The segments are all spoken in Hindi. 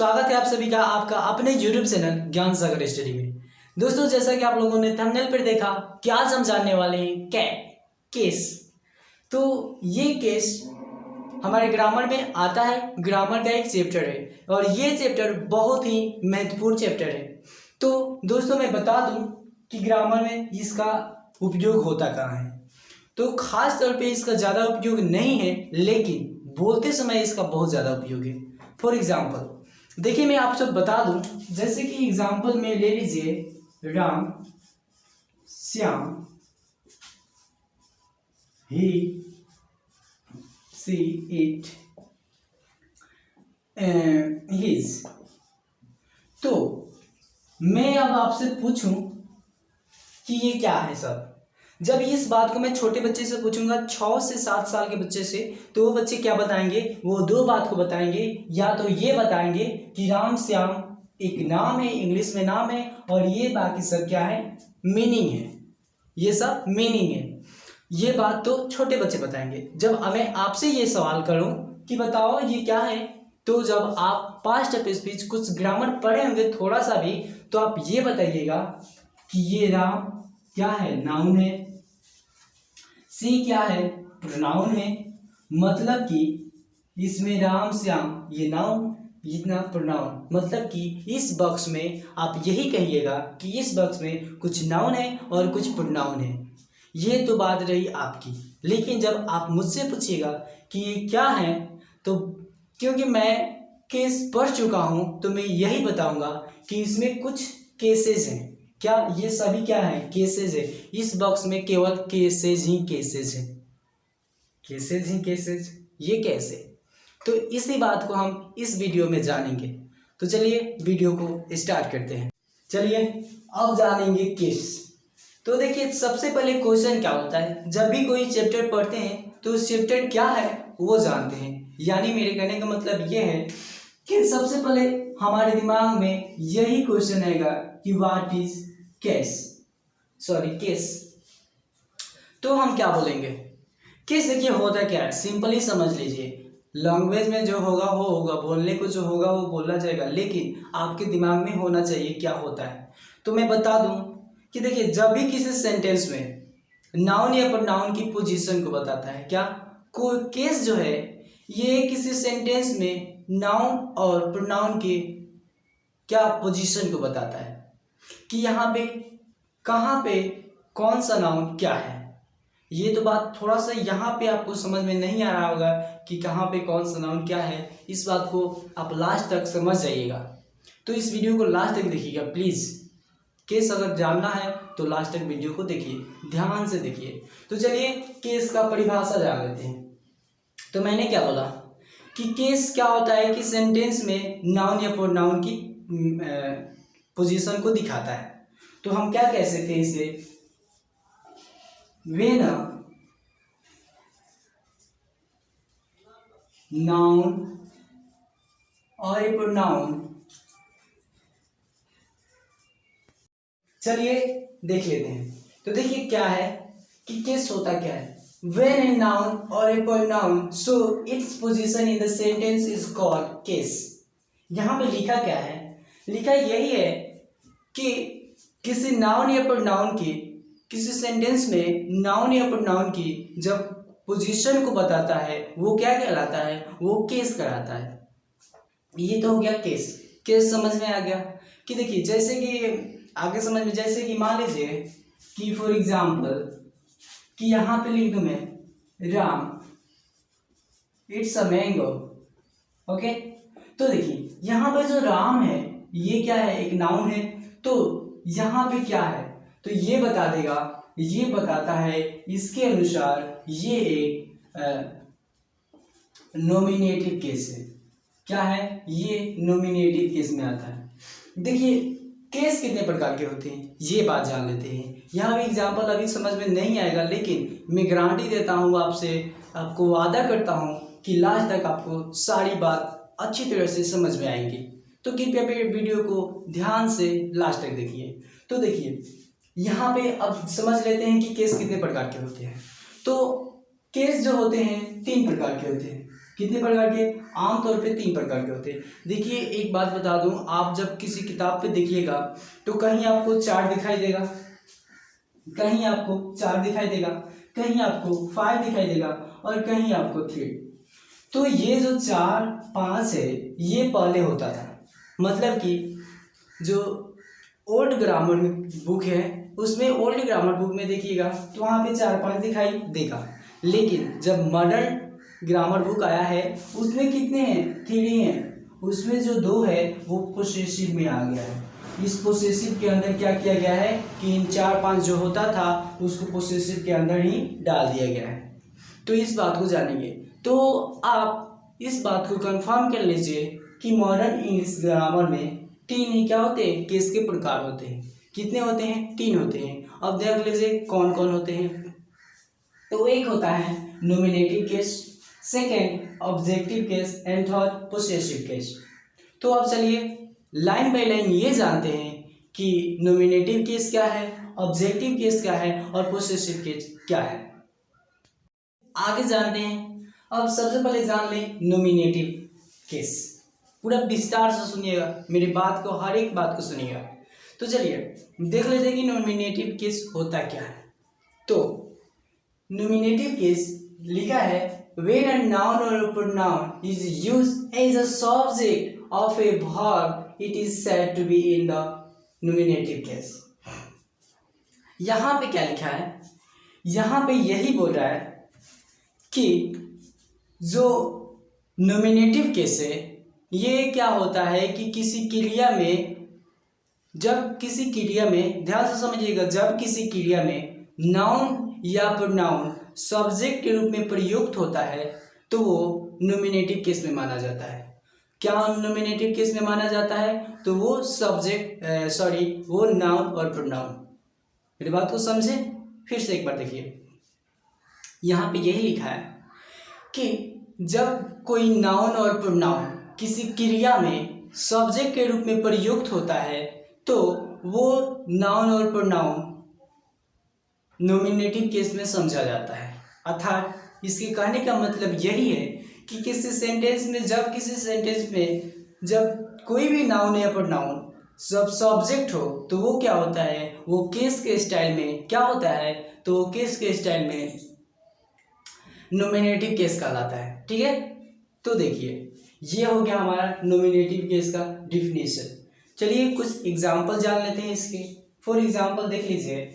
स्वागत है आप सभी का आपका अपने YouTube चैनल ज्ञान सागर स्टडी में। दोस्तों, जैसा कि आप लोगों ने थंबनेल पर देखा कि आज हम जानने वाले हैं केस। तो ये केस हमारे ग्रामर में आता है, ग्रामर का एक चैप्टर है और ये चैप्टर बहुत ही महत्वपूर्ण चैप्टर है। तो दोस्तों, मैं बता दूं कि ग्रामर में इसका उपयोग होता कहाँ है। तो खास तौर पे इसका ज़्यादा उपयोग नहीं है, लेकिन बोलते समय इसका बहुत ज़्यादा उपयोग है। फॉर एग्जाम्पल देखिए, मैं आपसे बता दूं, जैसे कि एग्जाम्पल में ले लीजिए राम श्याम ही सी इट हिज। तो मैं अब आपसे पूछूं कि ये क्या है सब। जब इस बात को मैं छोटे बच्चे से पूछूंगा 6 से 7 साल के बच्चे से, तो वो बच्चे क्या बताएंगे? वो दो बात को बताएंगे। या तो ये बताएंगे कि राम श्याम एक नाम है, इंग्लिश में नाम है, और ये बाकी सब क्या है? मीनिंग है। ये सब मीनिंग है। ये बात तो छोटे बच्चे बताएंगे। जब मैं आपसे ये सवाल करूं कि बताओ ये क्या है, तो जब आप पास्ट ऑफ स्पीच कुछ ग्रामर पढ़े होंगे थोड़ा सा भी, तो आप ये बताइएगा कि ये राम क्या है? नाउन है। सी क्या है? प्रोनाउन है। मतलब कि इसमें राम श्याम ये नाउन, इतना प्रोनाउन। मतलब कि इस बॉक्स में आप यही कहिएगा कि इस बॉक्स में कुछ नाउन है और कुछ प्रोनाउन है। ये तो बात रही आपकी। लेकिन जब आप मुझसे पूछिएगा कि ये क्या है, तो क्योंकि मैं केस पढ़ चुका हूं, तो मैं यही बताऊंगा कि इसमें कुछ केसेस हैं। क्या ये सभी क्या है? केसेस है। इस बॉक्स में केवल केसेस ही केसेस है। केसेस ही केसेस। ये कैसे? तो इसी बात को हम इस वीडियो में जानेंगे। तो चलिए वीडियो को स्टार्ट करते हैं। चलिए अब जानेंगे केस। तो देखिए, सबसे पहले क्वेश्चन क्या होता है, जब भी कोई चैप्टर पढ़ते हैं तो उस चैप्टर क्या है वो जानते हैं। यानी मेरे कहने का मतलब ये है कि सबसे पहले हमारे दिमाग में यही क्वेश्चन आएगा कि व्हाट इज केस। तो हम क्या बोलेंगे? केस देखिए होता क्या है, सिंपली समझ लीजिए। लैंग्वेज में जो होगा वो होगा, बोलने को जो होगा वो बोला जाएगा, लेकिन आपके दिमाग में होना चाहिए क्या होता है। तो मैं बता दूं कि देखिए, जब भी किसी सेंटेंस में नाउन या प्रोनाउन की पोजीशन को बताता है, क्या कोई केस जो है ये किसी सेंटेंस में नाउन और प्रोनाउन की क्या पोजीशन को बताता है कि यहाँ पे कहाँ पे कौन सा नाउन क्या है। ये तो बात थोड़ा सा यहाँ पे आपको समझ में नहीं आ रहा होगा कि कहाँ पे कौन सा नाउन क्या है। इस बात को आप लास्ट तक समझ जाइएगा। तो इस वीडियो को लास्ट तक देखिएगा प्लीज़। केस अगर जानना है तो लास्ट तक वीडियो को देखिए, ध्यान से देखिए। तो चलिए केस का परिभाषा जान लेते हैं। तो मैंने क्या बोला कि केस क्या होता है कि सेंटेंस में नाउन या प्रोनाउन की पोजीशन को दिखाता है। तो हम क्या कह सकते हैं इसे? व्हेन अ नाउन और ए प्रोनाउन, चलिए देख लेते हैं। तो देखिए क्या है कि केस होता क्या है। When a noun or a pronoun show its position in the sentence is called case। यहाँ पे लिखा क्या है? लिखा यही है कि किसी नाउन या प्रोनाउन की, किसी सेंटेंस में नाउन या प्रोनाउन की जब पोजीशन को बताता है वो क्या कहलाता है? वो केस कहलाता है। ये तो हो गया केस। केस समझ में आ गया कि देखिए, जैसे कि आगे समझ में, जैसे कि मान लीजिए कि फॉर एग्जाम्पल कि यहाँ पे लिख दूं मैं Ram it's a mango. Okay, तो देखिए यहाँ पे जो राम है ये क्या है? एक नाउन है। तो यहाँ पे क्या है? तो ये बता देगा, ये बताता है इसके अनुसार ये एक नॉमिनेटिव केस है। क्या है? ये नॉमिनेटिव केस में आता है। देखिए केस कितने प्रकार के होते हैं ये बात जान लेते हैं। यहाँ भी एग्जाम्पल अभी समझ में नहीं आएगा, लेकिन मैं गारंटी देता हूँ आपसे, आपको वादा करता हूँ कि लास्ट तक आपको सारी बात अच्छी तरह से समझ में आएंगी। तो कृपया वीडियो को ध्यान से लास्ट तक देखिए। तो देखिए यहाँ पे अब समझ लेते हैं कि केस कितने प्रकार के होते हैं। तो केस जो होते हैं 3 प्रकार के होते हैं। कितने प्रकार के? आमतौर पे 3 प्रकार के होते हैं। देखिए एक बात बता दूं, आप जब किसी किताब पे देखिएगा तो कहीं आपको 4 दिखाई देगा, कहीं आपको 4 दिखाई देगा, कहीं आपको 5 दिखाई देगा और कहीं आपको 3। तो ये जो 4 5 है ये पहले होता था, मतलब कि जो ओल्ड ग्रामर बुक है उसमें, ओल्ड ग्रामर बुक में देखिएगा तो वहाँ पे 4 5 दिखाई देगा। लेकिन जब मॉडर्न ग्रामर बुक आया है उसमें कितने हैं, 3 हैं। उसमें जो 2 है वो पोसेसिव में आ गया है। इस पोसेसिव के अंदर क्या किया गया है कि इन 4 5 जो होता था उसको पोसेसिव के अंदर ही डाल दिया गया है। तो इस बात को जानेंगे, तो आप इस बात को कंफर्म कर लीजिए कि मॉडर्न इंग्लिश ग्रामर में 3 ही क्या होते हैं, केस के प्रकार होते हैं। कितने होते हैं, 3 होते हैं। अब देख लीजिए कौन कौन होते हैं। तो एक होता है nominative case, second objective case and third possessive case. तो अब चलिए लाइन बाय लाइन ये जानते हैं कि नोमिनेटिव केस क्या है, ऑब्जेक्टिव केस क्या है और पोसेसिव केस क्या है। आगे जानते हैं। अब सबसे पहले जान लें नोमिनेटिव केस। पूरा विस्तार से सुनिएगा, मेरी बात को, हर एक बात को सुनिएगा। तो चलिए देख लेते हैं कि नोमिनेटिव केस होता क्या है। तो नोमिनेटिव केस लिखा है when a noun or a pronoun is used as a subject of a verb it is said to be in the nominative case। यहाँ पे क्या लिखा है, यहाँ पे यही बोल रहा है कि जो नोमिनेटिव केस है ये क्या होता है कि किसी क्रिया में, जब किसी क्रिया में, ध्यान से समझिएगा, जब किसी क्रिया में नाउन या प्रोनाउन सब्जेक्ट के रूप में प्रयुक्त होता है तो वो नोमिनेटिव केस में माना जाता है। क्या नोमिनेटिव केस में माना जाता है, तो वो सब्जेक्ट वो नाउन और प्रोनाउन। मेरी बात को समझे, फिर से एक बार देखिए, यहाँ पे यही लिखा है कि जब कोई नाउन और प्रोनाउन किसी क्रिया में सब्जेक्ट के रूप में प्रयुक्त होता है तो वो noun or pronoun nominative case में समझा जाता है। अर्थात इसके कहने का मतलब यही है कि किसी सेंटेंस में, जब किसी सेंटेंस में जब कोई भी नाउन या प्रोनाउन सब सब्जेक्ट हो तो वो क्या होता है, वो केस के स्टाइल में क्या होता है, तो वो केस के स्टाइल में नोमिनेटिव केस कहलाता है। ठीक है, तो देखिए ये हो गया हमारा नोमिनेटिव केस का डिफिनेशन। चलिए कुछ एग्जाम्पल जान लेते हैं इसके। फॉर एग्जाम्पल देख लीजिए,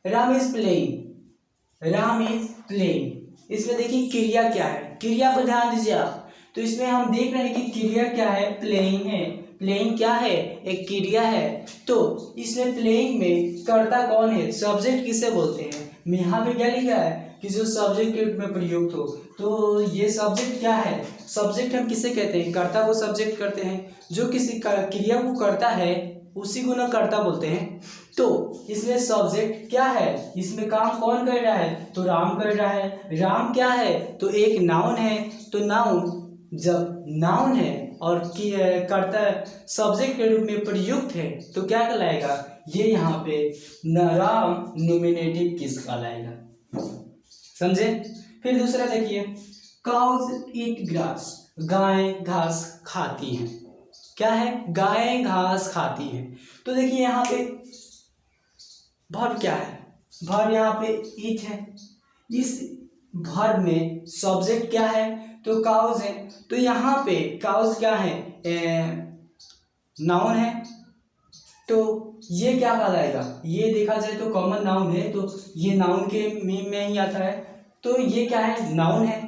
Ram is playing, Ram is playing. इसमें देखिए क्रिया क्या है, क्रिया पर ध्यान दीजिए आप। तो इसमें हम देख रहे हैं कि क्रिया क्या है, प्लेइंग है। प्लेइंग क्या है, एक क्रिया है। तो इसमें प्लेइंग में कर्ता कौन है, सब्जेक्ट किसे बोलते हैं। यहाँ पे क्या लिखा है कि जो सब्जेक्ट के रूप में प्रयुक्त हो, तो ये सब्जेक्ट क्या है, सब्जेक्ट हम किसे कहते हैं, कर्ता को सब्जेक्ट करते हैं। जो किसी क्रिया को करता है उसी को ना कर्ता बोलते हैं। तो इसमें सब्जेक्ट क्या है, इसमें काम कौन कर रहा है, तो राम कर रहा है। राम क्या है, तो एक नाउन है। तो नाउन, जब नाउन है और कर्ता सब्जेक्ट के रूप में प्रयुक्त है तो क्या कहलाएगा, ये यहाँ पे राम नोमिनेटिव केस कहलाएगा। समझे। फिर दूसरा देखिए, काउज ईट ग्रास, गाय घास खाती हैं। क्या है, गाय घास खाती है। तो देखिए यहाँ पे वर्ब क्या है, वर्ब यहाँ पे ईट है। इस वर्ब में सब्जेक्ट क्या है, तो काउज है। तो यहाँ पे काउज क्या है, नाउन है। तो ये क्या कहलाएगा, ये देखा जाए तो कॉमन नाउन है, तो ये नाउन के में ही आता है। तो ये क्या है, नाउन है।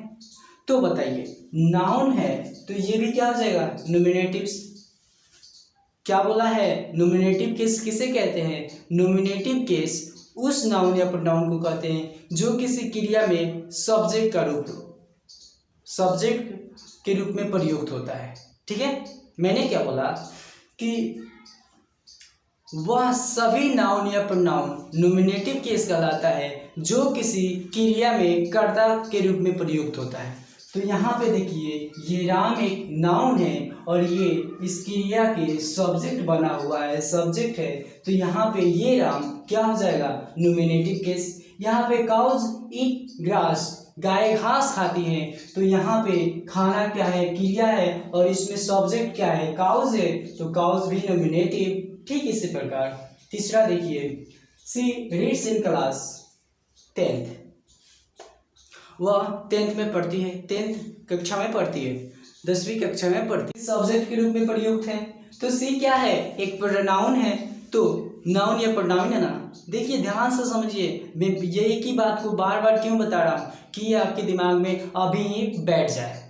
तो बताइए नाउन है तो ये भी क्या हो जाएगा, नोमिनेटिव। क्या बोला है, नोमिनेटिव केस किसे कहते हैं, नोमिनेटिव केस उस नाउन या प्रोनाउन को कहते हैं जो किसी क्रिया में सब्जेक्ट का रूप, सब्जेक्ट के रूप में प्रयुक्त होता है। ठीक है, मैंने क्या बोला कि वह सभी नाउन या प्रोनाउन नोमिनेटिव केस कहलाता है जो किसी क्रिया में कर्ता के रूप में प्रयुक्त होता है। तो यहाँ पे देखिए ये राम एक नाउन है और ये इस क्रिया के सब्जेक्ट बना हुआ है, सब्जेक्ट है। तो यहाँ पे ये राम क्या हो जाएगा, नोमिनेटिव केस। यहाँ पे काउज ईट ग्रास, गाय घास खाती है, तो यहाँ पे खाना क्या है, क्रिया है, और इसमें सब्जेक्ट क्या है, काउज है, तो काउज भी नॉमिनेटिव। ठीक इसी प्रकार तीसरा देखिए, सी रीड्स इन क्लास 10th, वह 10th में पढ़ती है, 10th कक्षा में पढ़ती है, 10वीं कक्षा में पढ़ती है, सब्जेक्ट के रूप में प्रयुक्त है। तो सी क्या है, एक प्रोनाउन है, तो नाउन या प्रोनाउन है ना। देखिए ध्यान से समझिए, मैं ये एक ही बात को बार बार क्यों बता रहा हूँ कि ये आपके दिमाग में अभी ही बैठ जाए।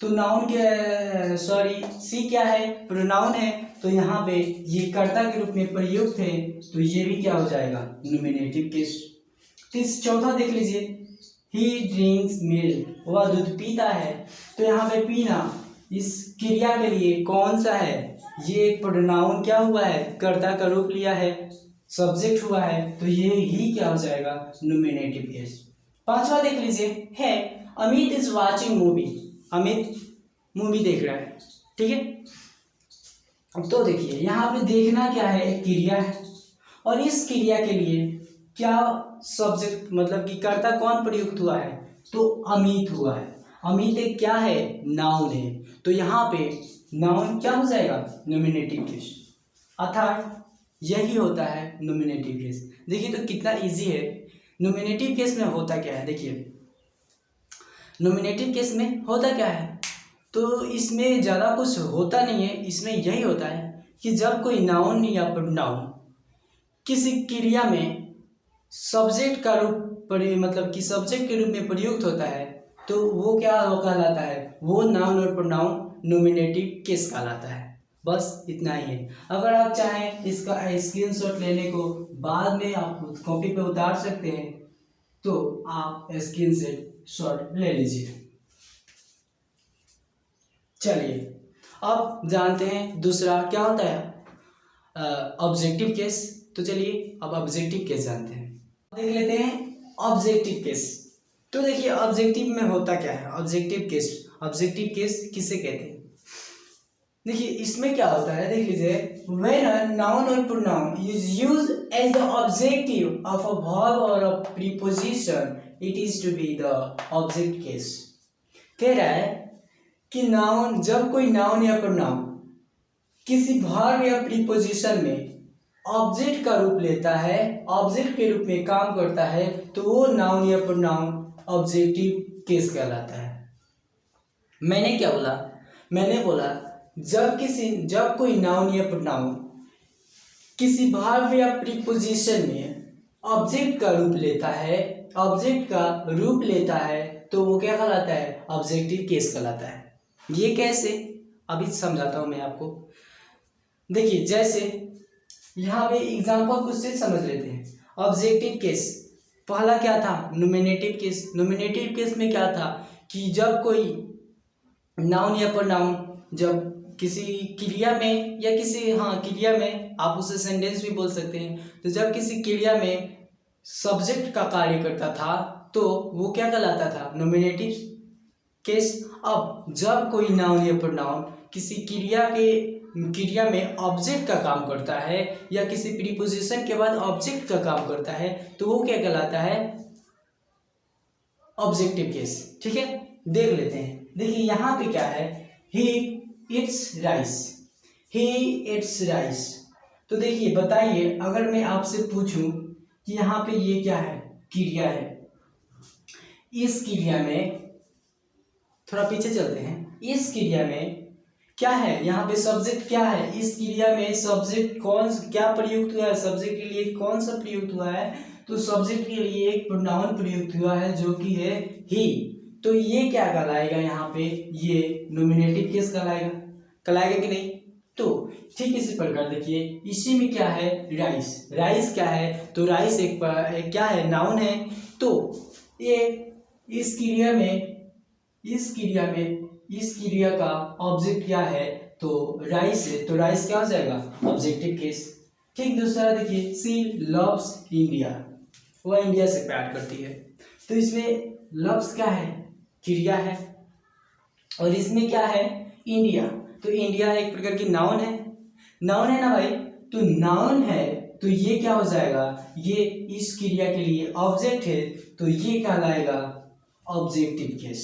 तो नाउन के सी क्या है, प्रोनाउन है, तो यहाँ पे ये कर्ता के रूप में प्रयुक्त है, तो ये भी क्या हो जाएगा, नॉमिनेटिव केस। चौथा देख लीजिए, ही ड्रिंक्स मिल्क, वह दूध पीता है, तो यहाँ पे पीना इस क्रिया के लिए कौन सा है, ये एक प्रोनाउन क्या हुआ है, कर्ता का रूप लिया है, सब्जेक्ट हुआ है, तो ये ही क्या हो जाएगा, नॉमिनेटिव केस। पांचवा देख लीजिए, है Amit is watching movie, Amit movie देख रहा है, ठीक है। तो देखिए यहाँ पे देखना क्या है, एक क्रिया है, और इस क्रिया के लिए क्या सब्जेक्ट मतलब कि कर्ता कौन प्रयुक्त हुआ है, तो अमित हुआ है। अमित एक क्या है, नाउन है, तो यहाँ पे नाउन क्या हो जाएगा, नॉमिनेटिव केस, अर्थात यही होता है नॉमिनेटिव केस। देखिए तो कितना इजी है। नॉमिनेटिव केस में होता क्या है, देखिए नॉमिनेटिव केस में होता क्या है, तो इसमें ज़्यादा कुछ होता नहीं है, इसमें यही होता है कि जब कोई नाउन या प्रोनाउन किसी क्रिया में सब्जेक्ट का रूप मतलब कि सब्जेक्ट के रूप में प्रयुक्त होता है, तो वो क्या कहलाता है, वो noun or pronoun nominative case कहलाता है। बस इतना ही है। अगर आप चाहें इसका स्क्रीनशॉट लेने को बाद में आप कॉपी पे उतार सकते हैं, तो आप स्क्रीनशॉट ले लीजिए। चलिए अब जानते हैं दूसरा क्या होता है, ऑब्जेक्टिव केस। तो चलिए अब ऑब्जेक्टिव केस जानते हैं, देख लेते हैं ऑब्जेक्टिव केस। तो देखिए ऑब्जेक्टिव में होता क्या है, ऑब्जेक्टिव केस किसे कहते हैं। देखिए इसमें क्या होता है, देख लीजिए, when a noun or pronoun is used as the objective of a verb or a preposition, it is to be the object case. कह रहा है कि नाउन, जब कोई नाउन या प्रोनाउन किसी वर्ब या प्रीपोजिशन में ऑब्जेक्ट का रूप लेता है, ऑब्जेक्ट के रूप में काम करता है, तो वो नाउन या प्रोनाउन ऑब्जेक्टिव केस कहलाता है। मैंने क्या बोला, मैंने बोला जब कोई नाउन या प्रोनाउन किसी वर्ब या प्रीपोजिशन में ऑब्जेक्ट का रूप लेता है, तो वो क्या कहलाता है, ऑब्जेक्टिव केस कहलाता है। ये कैसे, अभी समझाता हूं मैं आपको। देखिए जैसे यहाँ पे एग्जाम्पल कुछ से समझ लेते हैं। ऑब्जेक्टिव केस पहला क्या था, नॉमिनेटिव केस। नॉमिनेटिव केस में क्या था कि जब कोई नाउन या प्रोनाउन जब किसी क्रिया में या किसी क्रिया में, आप उसे सेंटेंस भी बोल सकते हैं, तो जब किसी क्रिया में सब्जेक्ट का कार्य करता था, तो वो क्या कहलाता था, नॉमिनेटिव केस। अब जब कोई नाउन या प्रोनाउन किसी क्रिया में ऑब्जेक्ट का काम करता है या किसी प्रीपोजिशन के बाद ऑब्जेक्ट का काम करता है, तो वो क्या कहलाता है, ऑब्जेक्टिव केस। ठीक है, देख लेते हैं। देखिए यहाँ पे क्या है, ही इट्स राइस। तो देखिए बताइए, अगर मैं आपसे पूछूं कि यहाँ पे ये क्या है, क्रिया है, इस क्रिया में थोड़ा पीछे चलते हैं, इस क्रिया में क्या है, यहाँ पे सब्जेक्ट क्या है, इस क्रिया में सब्जेक्ट क्या प्रयुक्त हुआ है, सब्जेक्ट के लिए कौन सा प्रयुक्त हुआ है, तो सब्जेक्ट के लिए एक प्रोनाउन प्रयुक्त हुआ है जो कि है ही। तो ये क्या कहलाएगा, यहाँ पे ये नॉमिनेटिव केस कहलाएगा कि नहीं। तो ठीक इसी प्रकार देखिए, इसी में क्या है, राइस क्या है, तो राइस एक क्या है, नाउन है। तो ये इस क्रिया का ऑब्जेक्ट क्या है, तो राइस है, तो राइस क्या हो जाएगा, ऑब्जेक्टिव केस। ठीक दूसरा देखिए, सी लव्स इंडिया, वह इंडिया से प्यार करती है, तो इसमें लव्स क्या है, क्रिया है, और इसमें क्या है, इंडिया। तो इंडिया एक प्रकार की नाउन है ना भाई, तो नाउन है, तो ये क्या हो जाएगा, ये इस क्रिया के लिए ऑब्जेक्ट है, तो ये कहलाएगा ऑब्जेक्टिव केस।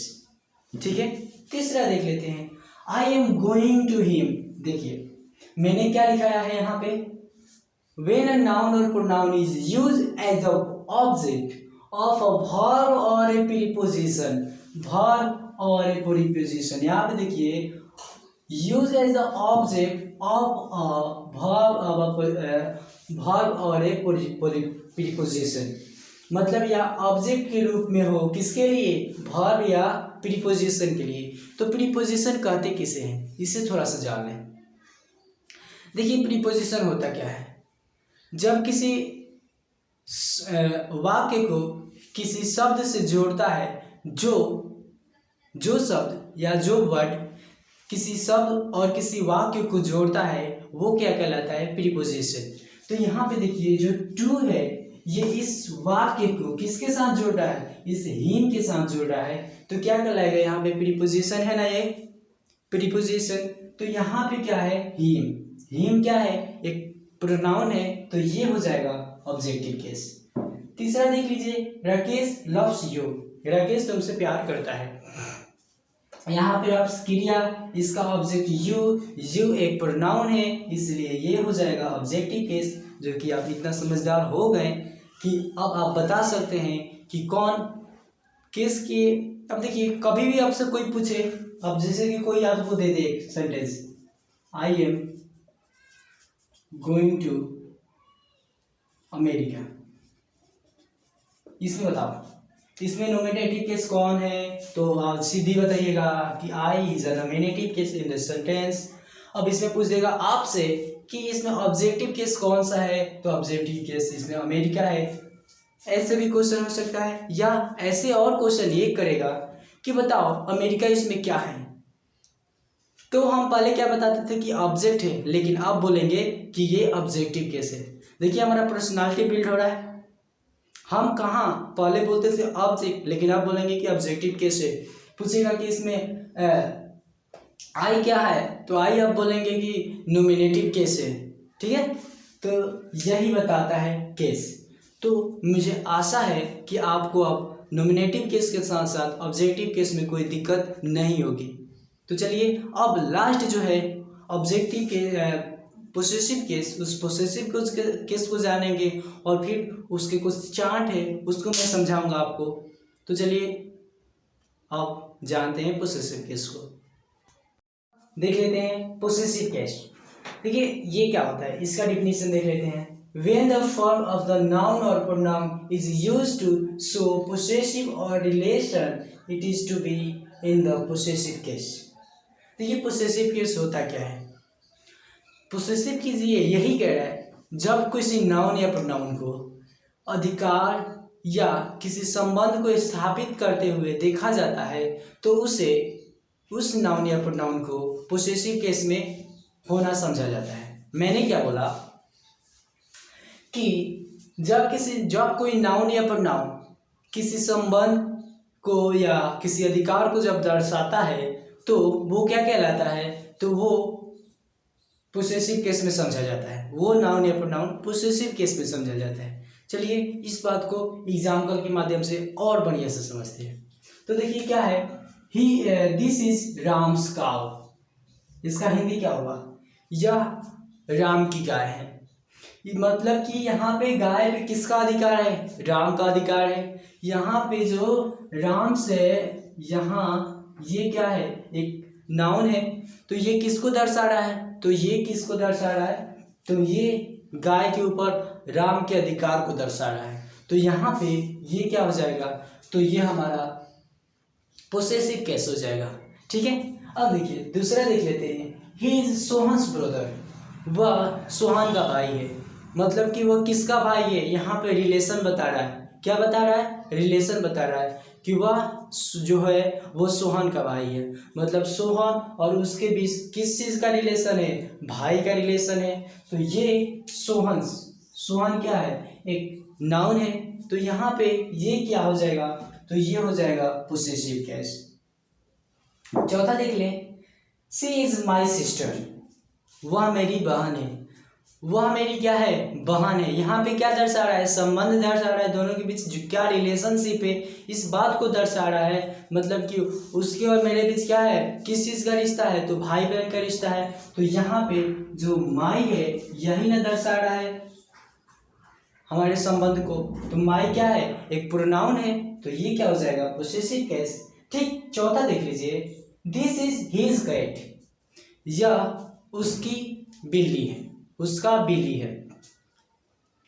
ठीक है, तीसरा देख लेते हैं, I am going to him. देखिए मैंने क्या लिखाया है यहाँ पे, when a noun or pronoun is used as the object of a verb or a preposition, verb or a preposition, यहाँ पे देखिए use as the object of a verb or a preposition, मतलब या ऑब्जेक्ट के रूप में हो किसके लिए, वर्ब या प्रीपोजिशन के लिए। तो प्रीपोजिशन कहते किसे हैं, इसे थोड़ा सा जान लें। देखिए प्रीपोजिशन होता क्या है, जब किसी वाक्य को किसी शब्द से जोड़ता है, जो शब्द या जो वर्ड किसी शब्द और किसी वाक्य को जोड़ता है वो क्या कहलाता है, प्रीपोजिशन। तो यहाँ पे देखिए जो टू है ये इस वाक्य को किसके साथ जोड़ रहा है, इस हिम के साथ जोड़ रहा है, तो क्या कहलाएगा, यहाँ पे प्रीपोजिशन है ना, ये प्रीपोजिशन। तो यहाँ पे क्या है, हिम क्या है, एक प्रोनाउन है, तो ये हो जाएगा ऑब्जेक्टिव केस। तीसरा देख लीजिए, राकेश लव्स यू, राकेश तुमसे प्यार करता है। यहाँ पे आप क्रिया, इसका ऑब्जेक्ट यू एक प्रोनाउन है, इसलिए ये हो जाएगा ऑब्जेक्टिव केस। जो कि आप इतना समझदार हो गए कि अब आप बता सकते हैं कि कौन किस की। अब देखिए कभी भी आपसे कोई पूछे, अब जैसे कि कोई आपको दे दे एक sentence, I am going to America, इसमें बताओ इसमें नोमिनेटिव केस कौन है, तो आप सीधी बताइएगा कि I is a nominative case in the sentence. अब इसमें पूछ देगा आपसे कि इसमें ऑब्जेक्टिव केस कौन सा है, तो ऑब्जेक्टिव केस इसमें अमेरिका है। ऐसे भी क्वेश्चन हो सकता है, या ऐसे और क्वेश्चन ये करेगा कि बताओ अमेरिका इसमें क्या है, तो हम पहले क्या बताते थे कि ऑब्जेक्ट है, लेकिन अब बोलेंगे कि ये ऑब्जेक्टिव केस है। देखिए हमारा पर्सनालिटी बिल्ड हो रहा है, हम कहाँ पहले बोलते थे ऑब्जेक्ट, लेकिन अब बोलेंगे कि ऑब्जेक्टिव केस है। पूछेगा कि इसमें आई क्या है, तो आई अब बोलेंगे कि नोमिनेटिव केस है। ठीक है, तो यही बताता है केस। तो मुझे आशा है कि आपको अब नोमिनेटिव केस के साथ साथ ऑब्जेक्टिव केस में कोई दिक्कत नहीं होगी। तो चलिए अब लास्ट जो है ऑब्जेक्टिव के पोसेसिव केस, उस पोसेसिव केस को जानेंगे और फिर उसके कुछ चार्ट है उसको मैं समझाऊंगा आपको। तो चलिए अब जानते हैं पोसेसिव केस को, देख लेते हैं पोसेसिव केस। देखिए ये क्या होता है, इसका डिफिनीशन देख लेते हैं। When the form of the noun or pronoun is used to show possessive or relation, it is to be in the possessive case। तो ये पोसेसिव केस होता क्या है, पोसेसिव कीजिए यही कह रहा है जब किसी नाउन या प्रोनाउन को अधिकार या किसी संबंध को स्थापित करते हुए देखा जाता है तो उसे उस नाउन या प्रोनाउन को पोसेसिव केस में होना समझा जाता है। मैंने क्या बोला कि जब कोई नाउन या प्रोनाउन किसी संबंध को या किसी अधिकार को जब दर्शाता है तो वो क्या कहलाता है, तो वो पोसेसिव केस में समझा जाता है, वो नाउन या प्रोनाउन पोसेसिव केस में समझा जाता है। चलिए इस बात को एग्जाम्पल के माध्यम से और बढ़िया से समझते हैं। तो देखिए क्या है, दिस इज राम्स काउ, इसका हिंदी क्या होगा, यह राम की गाय है। मतलब कि यहाँ पे गाय पे किसका अधिकार है, राम का अधिकार है। यहाँ पे जो राम से यहाँ ये क्या है, एक नाउन है, तो ये किसको दर्शा रहा है, तो ये किसको दर्शा रहा है, तो ये गाय के ऊपर राम के अधिकार को दर्शा रहा है। तो यहाँ पे ये क्या हो जाएगा, तो ये हमारा पोसेसिव केस हो जाएगा। ठीक है, अब देखिए दूसरा देख लेते हैं, ही इज सोहन्स ब्रदर, वह सोहन का भाई है। मतलब कि वह किसका भाई है, यहाँ पे रिलेशन बता रहा है, क्या बता रहा है, रिलेशन बता रहा है कि वह जो है वो सोहन का भाई है। मतलब सोहन और उसके बीच किस चीज़ का रिलेशन है, भाई का रिलेशन है। तो ये सोहन क्या है, एक नाउन है, तो यहाँ पे ये क्या हो जाएगा, तो ये हो जाएगा पोसेसिव केस। चौथा देख लें, शी इज माई सिस्टर, वह मेरी बहन है। वह मेरी क्या है, बहन है। यहाँ पे क्या दर्शा रहा है, संबंध दर्शा रहा है, दोनों के बीच जो क्या रिलेशनशिप है इस बात को दर्शा रहा है। मतलब कि उसके और मेरे बीच क्या है, किस चीज़ का रिश्ता है, तो भाई बहन का रिश्ता है। तो यहाँ पे जो माई है यही ना दर्शा रहा है हमारे संबंध को। तो माई क्या है, एक प्रोनाउन है, तो ये क्या हो जाएगा, पोसेसिव केस। ठीक, चौथा देख लीजिए, दिस इज हिज कैट, यह उसकी बिल्ली है, उसका बिल्ली है।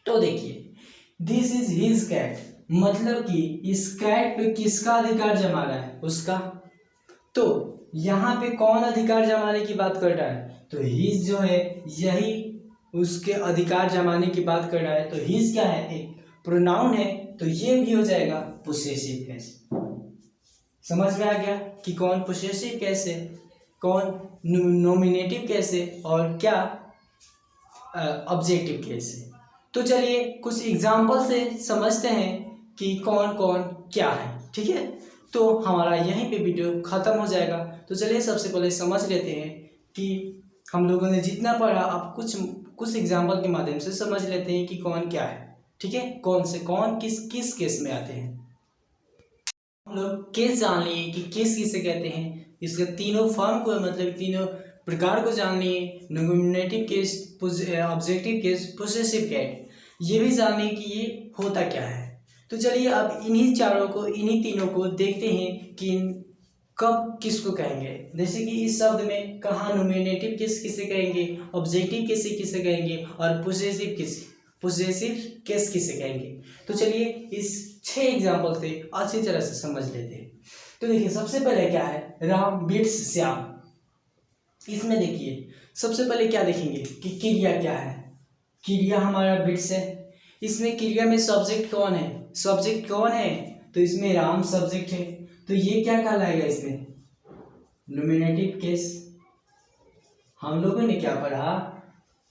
तो देखिए दिस इज हिज कैट, मतलब कि इस कैट पे किसका अधिकार जमा रहा है, उसका। तो यहाँ पे कौन अधिकार जमाने की बात कर रहा है, तो हिज जो है यही उसके अधिकार जमाने की बात कर रहा है। तो हिज क्या है, एक प्रोनाउन है, तो ये भी हो जाएगा पोसेसिव केस। समझ में आ गया कि कौन पोसेसिव केस है, कौन नोमिनेटिव केस है और क्या ऑब्जेक्टिव केस है। तो चलिए कुछ एग्जाम्पल से समझते हैं कि कौन कौन क्या है। ठीक है, तो हमारा यहीं पे वीडियो ख़त्म हो जाएगा। तो चलिए सबसे पहले समझ लेते हैं कि हम लोगों ने जितना पढ़ा अब कुछ एग्जाम्पल के माध्यम से समझ लेते हैं कि कौन क्या है। ठीक है, कौन से कौन किस किस केस में आते हैं। हम लोग केस जान लिए कि केस किसे कहते हैं, इसके तीनों फॉर्म को मतलब तीनों प्रकार को जान लिए, nominative case, objective case, possessive case, ये भी जान लिए कि ये होता क्या है। तो चलिए अब इन्हीं चारों को, इन्हीं तीनों को देखते हैं कि कब किसको कहेंगे। जैसे कि इस शब्द में कहाँ नोमिनेटिव केस किसे कहेंगे, ऑब्जेक्टिव केस किसे कहेंगे और पोसेसिव केस किसे कहेंगे। तो चलिए इस 6 एग्जाम्पल से अच्छी तरह से समझ लेते हैं। तो देखिए सबसे पहले क्या है, राम बिट्स श्याम। इसमें देखिए सबसे पहले क्या देखेंगे कि क्रिया क्या है, क्रिया हमारा बिट्स है। इसमें क्रिया में सब्जेक्ट कौन है, सब्जेक्ट कौन है, तो इसमें राम सब्जेक्ट है, तो ये क्या कहलाएगा, इसमें नोमिनेटिव केस। हम लोगों ने क्या पढ़ा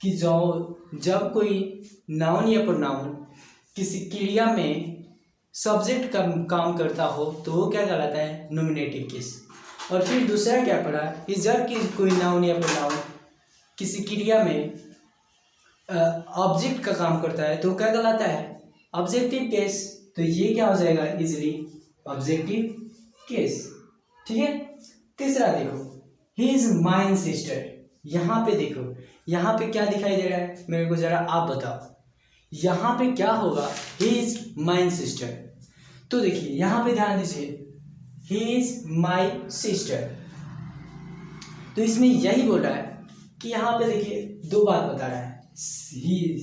कि जब कोई नाउन या प्रोनाउन किसी क्रिया में सब्जेक्ट का काम करता हो तो वो क्या कहलाता है, नोमिनेटिव केस। और फिर दूसरा क्या पढ़ा कि जब कि कोई नाउन या प्रोनाउन किसी क्रिया में ऑब्जेक्ट का काम करता है तो क्या कहलाता है, ऑब्जेक्टिव केस। तो ये क्या हो जाएगा, इजिली ऑब्जेक्टिव केस। ठीक है, तीसरा देखो, ही इज माइन सिस्टर। यहाँ पे देखो, यहाँ पे क्या दिखाई दे रहा है, मेरे को जरा आप बताओ, यहाँ पे क्या होगा, ही इज माइन सिस्टर। तो देखिए यहाँ पे ध्यान दीजिए, ही इज माई सिस्टर, तो इसमें यही बोल रहा है कि यहाँ पे देखिए दो बात बता रहा है, ही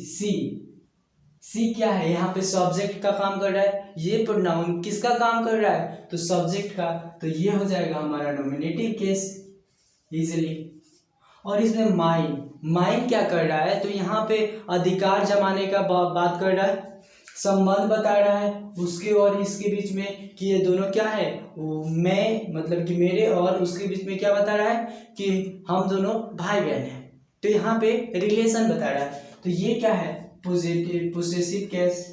सी क्या है, यहाँ पे सब्जेक्ट का काम कर रहा है, ये प्रोनाउन किसका काम कर रहा है, तो सब्जेक्ट का। तो ये हो जाएगा हमारा नोमिनेटिव केस इजिली। और इसमें माइन क्या कर रहा है, तो यहाँ पे अधिकार जमाने का बात कर रहा है, संबंध बता रहा है उसके और इसके बीच में कि ये दोनों क्या है, वो मैं मतलब कि मेरे और उसके बीच में क्या बता रहा है कि हम दोनों भाई बहन हैं। तो यहाँ पे रिलेशन बता रहा है, तो ये क्या है, पोसेसिव केस,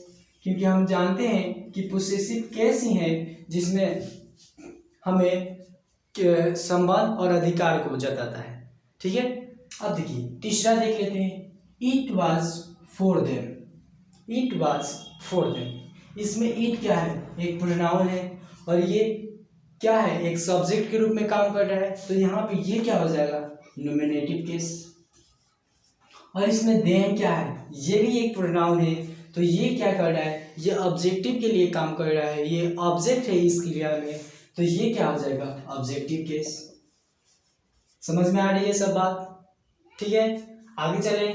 क्योंकि हम जानते हैं कि पोसेसिव केस ही है जिसमें हमें संबंध और अधिकार को जताता है। ठीक है, अब देखिए तीसरा देख लेते हैं, it was for them. It was for them, इसमें इट क्या है, एक प्रोनाउन है और ये क्या है, एक सब्जेक्ट के रूप में काम कर रहा है। तो यहाँ पे ये क्या हो जाएगा, नोमिनेटिव केस। और इसमें देम क्या है, ये भी एक प्रोनाउन है, तो ये क्या कर रहा है, ये ऑब्जेक्टिव के लिए काम कर रहा है, ये ऑब्जेक्ट है इस क्रिया में, तो ये क्या हो जाएगा, ऑब्जेक्टिव केस। समझ में आ रही है सब बात। ठीक है, आगे चले।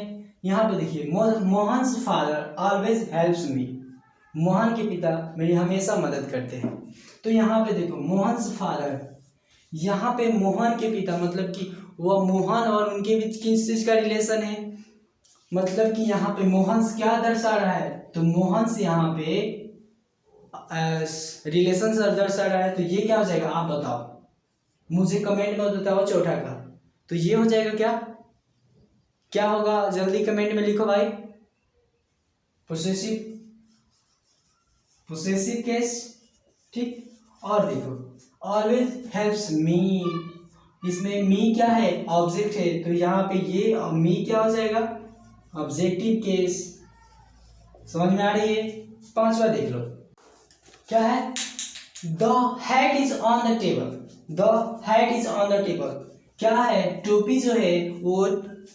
यहाँ पे देखिए, Mohan's father always helps me. Mohan के पिता मेरी हमेशा मदद करते हैं। तो यहाँ पे देखो मोहन्स फादर, यहाँ पे मोहन के पिता मतलब कि वह मोहन और उनके बीच किस चीज का रिलेशन है, मतलब कि यहाँ पे मोहन्स क्या दर्शा रहा है, तो मोहन्स यहाँ पे रिलेशन दर्शा रहा है। तो ये क्या हो जाएगा, आप बताओ, मुझे कमेंट में बताओ चौथा का। तो ये हो जाएगा क्या, क्या होगा, जल्दी कमेंट में लिखो भाई, पोसेसिव केस। ठीक, और देखो ऑलवेज हेल्प्स मी, इसमें मी क्या है, ऑब्जेक्ट है, तो यहाँ पे ये मी क्या हो जाएगा, ऑब्जेक्टिव केस। समझ में आ रही है? पांचवा देख लो, क्या है? The hat is on the table. The hat is on the table, क्या है? टोपी जो है वो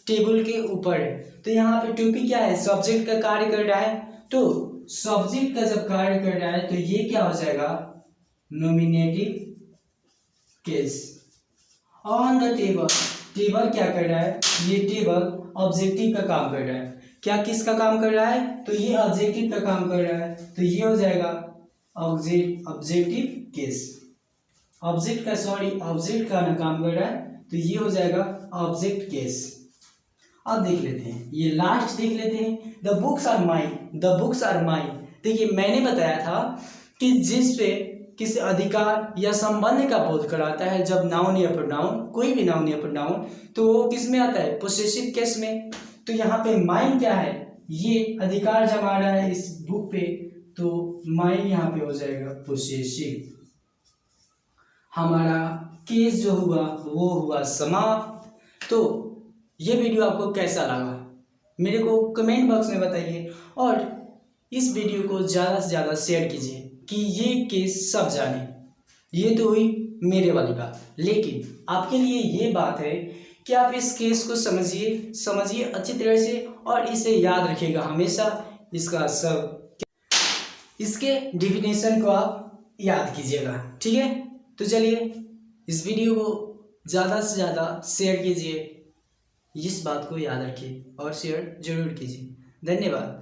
टेबल के ऊपर है। तो यहाँ पे टोपी क्या है? सब्जेक्ट का कार्य कर रहा है। तो सब्जेक्ट का जब कार्य कर रहा है तो ये क्या हो जाएगा? Nominative case. On the table, table क्या कर रहा है? ये टेबल ऑब्जेक्टिव का काम कर रहा है। क्या किसका काम कर रहा है? तो ये ऑब्जेक्टिव का काम कर रहा है, तो ये हो जाएगा ऑब्जेक्टिव केस। ऑब्जेक्ट का ना काम कर रहा है, तो ये हो जाएगा ऑब्जेक्ट केस। अब देख लेते हैं, ये लास्ट देख लेते हैं। The books are mine, the books are mine. देखिए मैंने बताया था कि जिस पे किसी अधिकार या संबंध का बोध कराता है, जब नाउन या प्रोनाउन, कोई भी नाउन या प्रोनाउन, तो वो किस में आता है? पोसेसिव केस में। तो यहाँ पे माइन क्या है? ये अधिकार जमा रहा है इस बुक पे, तो माइन यहाँ पे हो जाएगा पोसेसिव। हमारा केस जो हुआ वो हुआ समाप्त। तो ये वीडियो आपको कैसा लगा मेरे को कमेंट बॉक्स में बताइए, और इस वीडियो को ज़्यादा से ज़्यादा शेयर कीजिए कि ये केस सब जाने। ये तो हुई मेरे वाली बात, लेकिन आपके लिए ये बात है कि आप इस केस को समझिए अच्छी तरह से, और इसे याद रखिएगा हमेशा। इसका सब, इसके डिफिनेशन को आप याद कीजिएगा, ठीक है? तो चलिए इस वीडियो को ज़्यादा से ज़्यादा शेयर कीजिए, इस बात को याद रखिए और शेयर जरूर कीजिए। धन्यवाद।